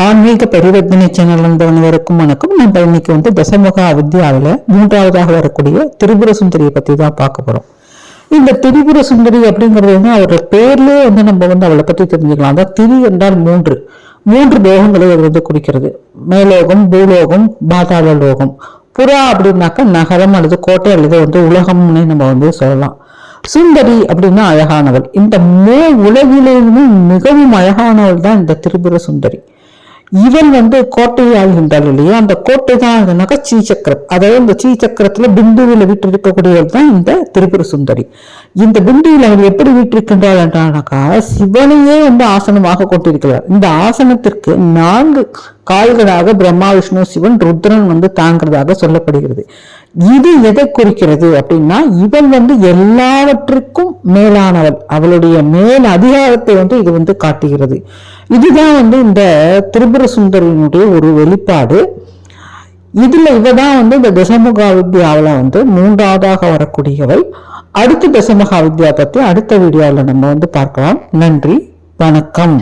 ஆன்மீக பரிவர்த்தனை சேனல் அனைவருக்கும் வணக்கம். நம்ம இன்னைக்கு தசமுக அவித்யாவில 3வதாக வரக்கூடிய திரிபுர சுந்தரியை பத்தி தான் பார்க்க போறோம். இந்த திரிபுர சுந்தரி அப்படிங்கிறது அவரோட பேர்லயே நம்ம அவளை பத்தி தெரிஞ்சுக்கலாம். அதான் திரி என்றால் மூன்று லோகங்களை அது குறிக்கிறது. மேலோகம், பூலோகம், பாதாள லோகம். புறா அப்படின்னாக்க நகரம் அல்லது கோட்டை அல்லது உலகம்னு நம்ம சொல்லலாம். சுந்தரி அப்படின்னா அழகானவள். இந்த உலகிலிருந்து மிகவும் அழகானவள் தான் இந்த திரிபுர சுந்தரி. இவன் கோட்டையை ஆள்கின்றாள் இல்லையா, அந்த கோட்டை தான் ஸ்ரீசக்கரம். அதாவது இந்த ஸ்ரீசக்கரத்துல பிந்துவில வீட்டிருக்கக்கூடியவள் தான் இந்த திரிபுர சுந்தரி. இந்த பிந்துவில் அவள் எப்படி வீட்டிருக்கின்றாள் என்றானாக்கா சிவனையே ஆசனமாக கொண்டிருக்கிறார். இந்த ஆசனத்திற்கு 4 கால்களாக பிரம்மா, விஷ்ணு, சிவன், ருத்ரன் தாங்கிறதாக சொல்லப்படுகிறது. இது எதை குறிக்கிறது அப்படின்னா இவள் எல்லாவற்றுக்கும் மேலானவள். அவளுடைய மேல் அதிகாரத்தை இது காட்டுகிறது. இதுதான் இந்த திரிபுர சுந்தரியினுடைய ஒரு வெளிப்பாடு. இதுல இவதான் இந்த தசமுக வித்யாவில 3வதாக வரக்கூடியவள். அடுத்த தசமுக வித்யா பத்தி அடுத்த வீடியோல நம்ம பார்க்கலாம். நன்றி, வணக்கம்.